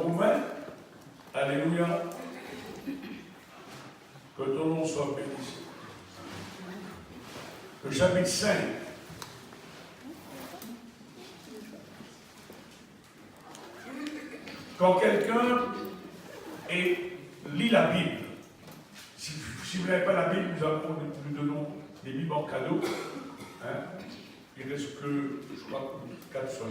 Romains, alléluia, que ton nom soit béni. Le chapitre 5. Quand quelqu'un lit la Bible, si vous n'avez pas la Bible, nous donnons des Bibles en cadeau. Hein? Il reste que, je crois, 4 seuls.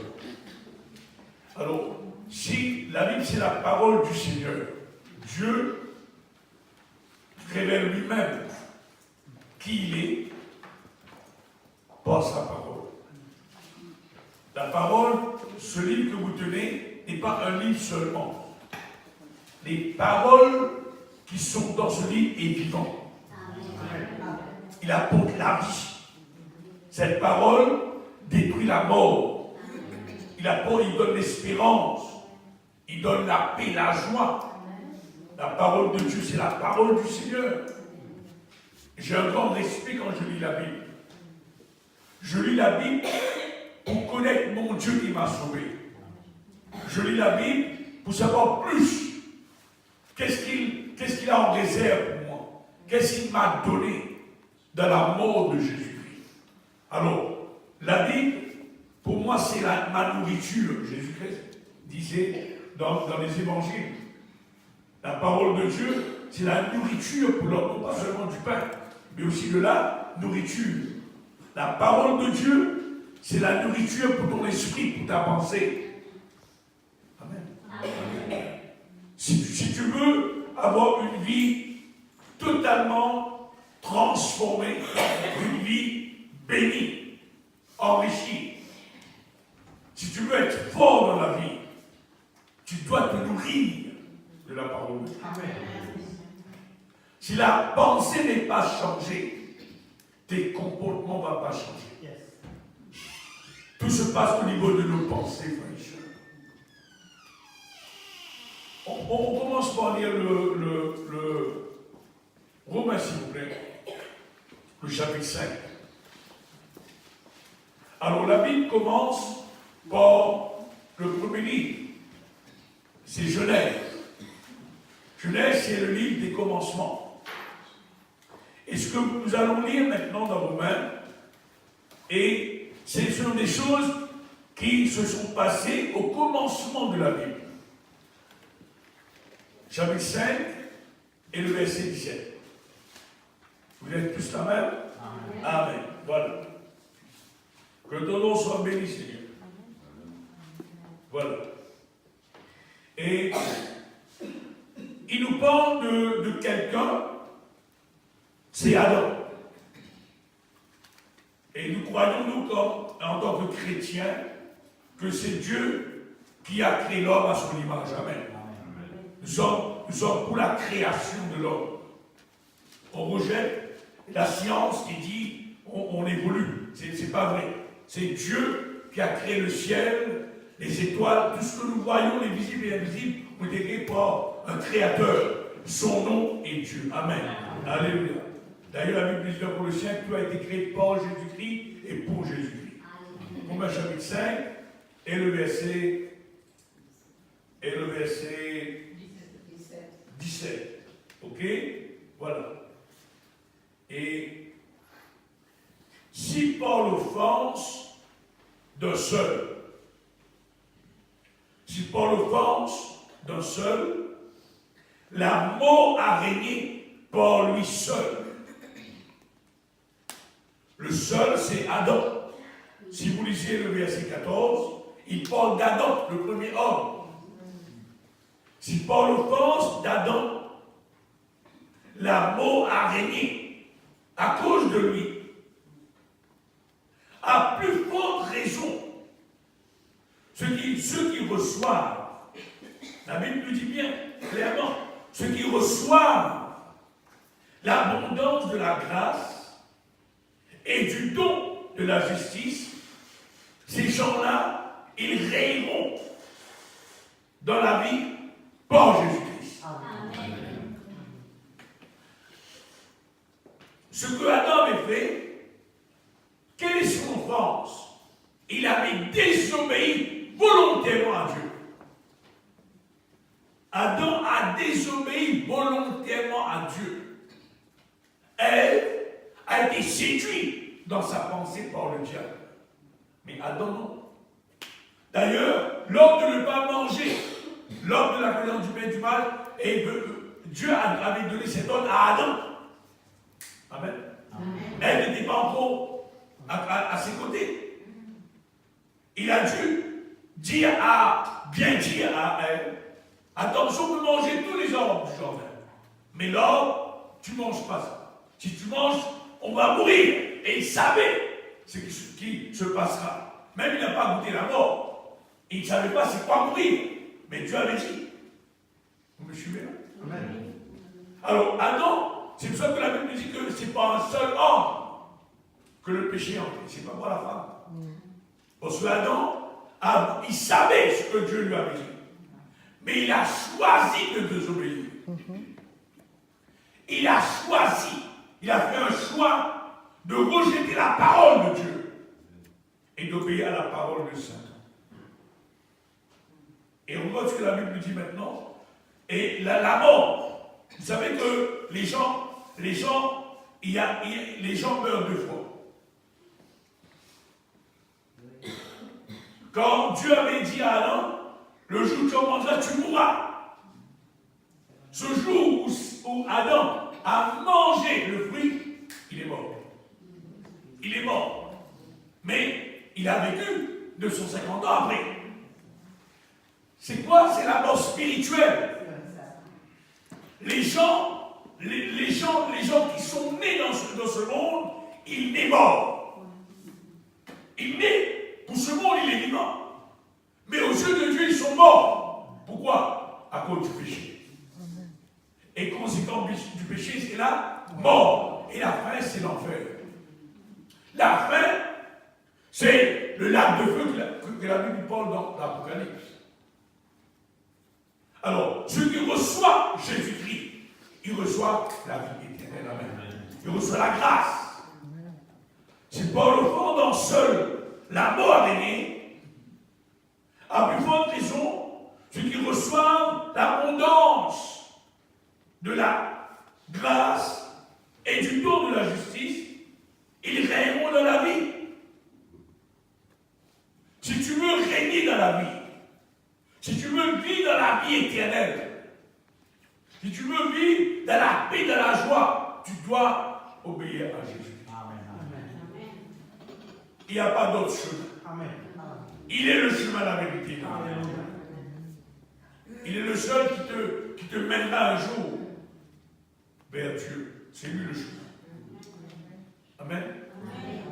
Alors, si la Bible c'est la parole du Seigneur, Dieu révèle lui-même qui il est par sa parole. La parole, ce livre que vous tenez, n'est pas un livre seulement. Les paroles qui sont dans ce livre est vivant. Il apporte la vie. Cette parole détruit la mort. Il donne l'espérance. Il donne la paix, la joie. La parole de Dieu, c'est la parole du Seigneur. J'ai un grand respect quand je lis la Bible. Je lis la Bible pour connaître mon Dieu qui m'a sauvé. Je lis la Bible pour savoir plus. Qu'est-ce qu'il a en réserve pour moi? Qu'est-ce qu'il m'a donné dans la mort de Jésus-Christ? Alors, la Bible, pour moi, c'est ma nourriture. Jésus-Christ disait dans les évangiles. La parole de Dieu, c'est la nourriture pour l'homme, non pas seulement du pain, mais aussi de la nourriture. La parole de Dieu, c'est la nourriture pour ton esprit, pour ta pensée. Amen. Amen. Si tu veux avoir une vie totalement transformée, une vie bénie, enrichie, si tu veux être fort dans la vie, tu dois te nourrir de la parole de Dieu. Amen. Si la pensée n'est pas changée, tes comportements ne vont pas changer. Yes. Tout se passe au niveau de nos pensées, frères et sœurs. On commence par lire le Romains, s'il vous plaît, le chapitre 5. Alors la Bible commence par le premier livre, c'est Genèse. Genèse, c'est le livre des commencements. Et ce que nous allons lire maintenant dans Romains, et ce sont des choses qui se sont passées au commencement de la Bible. Chapitre 5 et le verset 17. Vous êtes tous la même? Amen. Amen. Voilà. Que ton nom soit béni, Seigneur. Voilà. Et il nous parle de quelqu'un, c'est Adam. Et nous croyons, nous, en tant que chrétiens, que c'est Dieu qui a créé l'homme à son image. Amen. Nous sommes pour la création de l'homme. On rejette la science qui dit on évolue. C'est pas vrai. C'est Dieu qui a créé le ciel, les étoiles, tout ce que nous voyons, les visibles et invisibles, ont été créés par un créateur. Son nom est Dieu. Amen. Alléluia. D'ailleurs, la Bible dit dans Colossiens que tout a été créé par Jésus-Christ et pour Jésus-Christ. Romains chapitre 5 et le verset 17. Ok? Voilà. Et si par l'offense d'un seul, la mort a régné par lui seul. Le seul, c'est Adam. Si vous lisez le verset 14, il parle d'Adam, le premier homme. Si par l'offense d'Adam, la mort a régné à cause de lui, à plus forte raison, ceux qui reçoivent, la Bible nous dit bien clairement, ceux qui reçoivent l'abondance de la grâce et du don de la justice, ces gens-là, ils rayeront dans la vie par Jésus-Christ. Amen. Ce que Adam avait fait, quelle est son offense? Il avait désobéi volontairement à Dieu. Adam a désobéi volontairement à Dieu. Ève a été séduite dans sa pensée par le diable. Mais Adam non. D'ailleurs, l'ordre de ne pas manger, l'ordre de la connaissance du bien et du mal, et Dieu avait donné cet ordre à Adam. Amen. Elle n'était pas encore à ses côtés. Il a dû bien dire à elle, attention de manger tous les arbres du jardin. Mais là, tu ne manges pas ça. Si tu manges, on va mourir. Et il savait ce qui se passera. Même il n'a pas goûté la mort. Il ne savait pas c'est quoi mourir. Mais Dieu avait dit. Vous me suivez là? Amen. Alors, Adam, c'est pour ça que la Bible dit que ce n'est pas un seul homme que le péché entre. Ce n'est pas pour la femme. Parce que Adam, il savait ce que Dieu lui avait dit. Mais il a choisi de désobéir. Il a choisi. Il a fait un choix de rejeter la parole de Dieu et d'obéir à la parole de Satan. Et on voit ce que la Bible dit maintenant. Et la mort. Vous savez que les gens meurent deux fois. Quand Dieu avait dit à Adam, le jour où tu en mangeras, tu mourras. Ce jour où Adam a mangé le fruit, il est mort. Il est mort. Mais il a vécu 250 ans après. C'est quoi? C'est la mort spirituelle. Les gens qui sont nés dans ce monde, il est mort. Il naît. Pour ce monde, il est vivant. Mais aux yeux de Dieu, ils sont morts. Pourquoi? À cause du péché. Et conséquence du péché, c'est la mort. Et la fin, c'est l'enfer. La fin, c'est le lac de feu que la Bible parle dans l'Apocalypse. Alors, ceux qui reçoivent Jésus-Christ, ils reçoivent la vie éternelle. Amen. Ils reçoivent la grâce. C'est par le fondant seul. La mort est née. À plus forte raison, ceux qui reçoivent l'abondance de la grâce et du don de la justice, ils règneront dans la vie. Si tu veux régner dans la vie, si tu veux vivre dans la vie éternelle, si tu veux vivre dans la paix, dans la joie, tu dois obéir à Jésus. Il n'y a pas d'autre chemin. Amen. Il est le chemin de la vérité. Amen. Il est le seul qui te mènera un jour vers Dieu. C'est lui le chemin. Amen. Amen.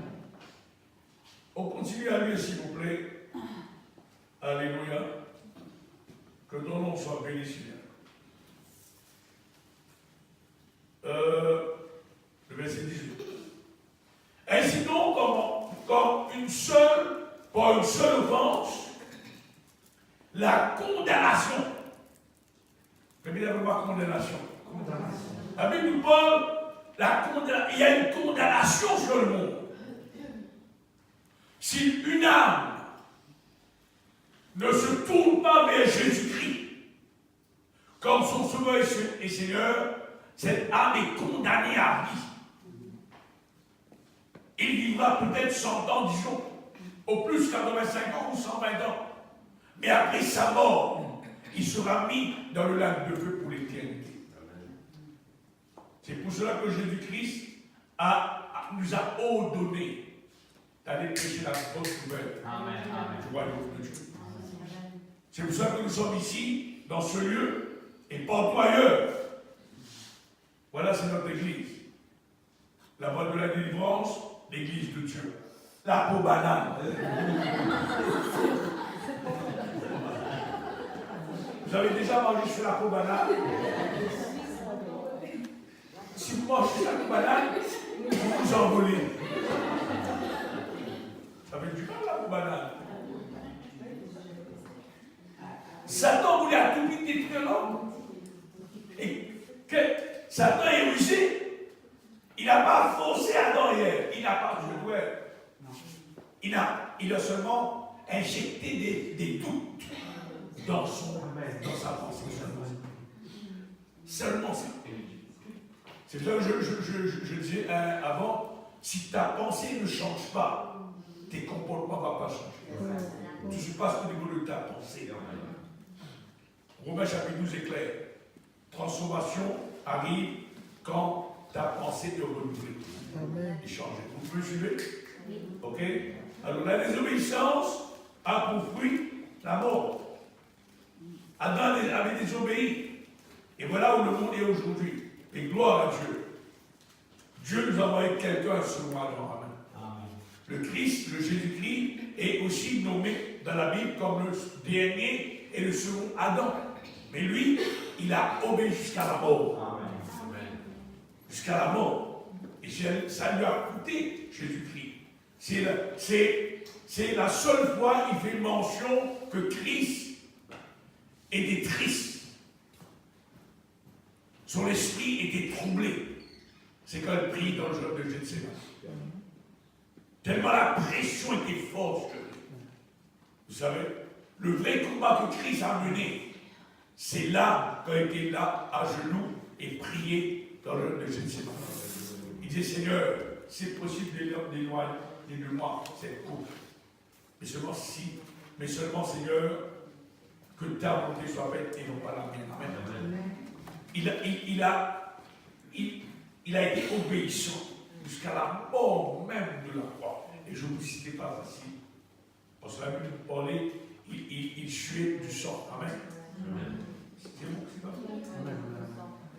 On continue à lire, s'il vous plaît. Alléluia. Que ton nom soit béni, Seigneur. Le verset 18. Ainsi donc, par une seule offense, la condamnation. Répétez avec moi, condamnation. La Bible nous parle, il y a une condamnation sur le monde. Si une âme ne se tourne pas vers Jésus-Christ comme son sauveur et Seigneur, cette âme est condamnée à vie. Il vivra peut-être 100 ans, disons, au plus 85 ans ou 120 ans. Mais après sa mort, il sera mis dans le lac de feu pour l'éternité. C'est pour cela que Jésus-Christ nous a ordonné d'aller prêcher la bonne nouvelle du royaume de Dieu. C'est pour ça que nous sommes ici, dans ce lieu, et partout ailleurs. Voilà, c'est notre église. La voie de la délivrance, l'église de Dieu. La peau banane. Vous avez déjà mangé sur la peau banane? Si vous mangez sur la peau banane, vous vous envolez. Ça fait du mal la peau banane. Satan voulait à tout prix détruire l'homme. Et que Satan est rusé. Il n'a pas forcé Adam et Ève. Il n'a pas joué. Il a seulement injecté des doutes dans sa pensée. Seulement ça. C'est pour ça que je disais avant, si ta pensée ne change pas, tes comportements ne vont pas changer. Tout se passe au niveau de ta pensée. Romains chapitre 12 est clair. Transformation arrive quand ta pensée est renouvelée et changée. Vous pouvez suivre? Ok? Alors la désobéissance a pour fruit la mort. Adam avait désobéi. Et voilà où le monde est aujourd'hui. Et gloire à Dieu. Dieu nous a envoyé quelqu'un selon Adam. Amen. Le Christ, le Jésus-Christ, est aussi nommé dans la Bible comme le dernier et le second Adam. Mais lui, il a obéi jusqu'à la mort. Amen. Jusqu'à la mort. Et ça lui a coûté Jésus-Christ. C'est la seule fois qu'il fait mention que Christ était triste. Son esprit était troublé. C'est quand il prie dans le jardin de Gethsémani. Tellement la pression était forte. Vous savez, le vrai combat que Christ a mené, c'est là, quand il était là, à genoux, et prié dans le jardin de Gethsémani. Il disait, Seigneur, c'est possible d'éloigner de moi cette coupe. Mais seulement, Seigneur, que ta volonté soit faite et non pas la mienne. Amen. Il a été obéissant jusqu'à la mort même de la croix. Et je vous dis, ce n'était pas facile. Parce que la Bible nous parlait, il suait du sang. Amen. C'est bon, c'est pas vrai.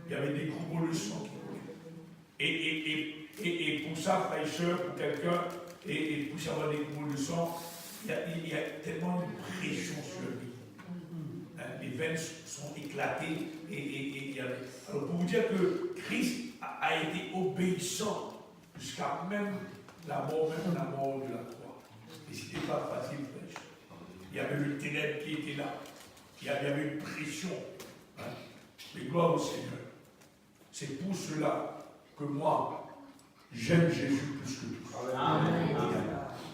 Il y avait des gros de sang qui coulaient. Et pour ça, frère et soeur, pour quelqu'un, et pour savoir des gros de sang, il y a tellement de pression sur lui. Les veines sont éclatées. Alors pour vous dire que Christ a été obéissant jusqu'à même la mort de la croix. Et ce n'était pas facile, frère. Il y avait le ténèbre qui était là. Il y avait une pression. Mais gloire au Seigneur. C'est pour cela que moi, j'aime Jésus plus que tout. Amen.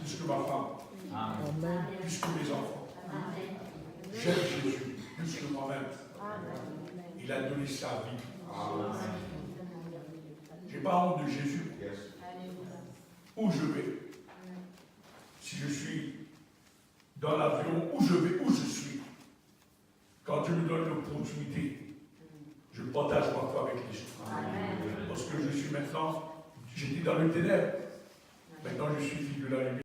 Plus que ma femme. Amen. Plus que mes enfants. Amen. J'aime Jésus plus que moi-même. Il a donné sa vie. Je n'ai pas honte de Jésus. Où je vais, si je suis dans l'avion, où je vais, où je suis, quand Dieu me donne l'opportunité, je partage ma foi avec les gens. Parce que je suis maintenant, j'étais dans le ténèbre. Maintenant, je suis fille de la lumière.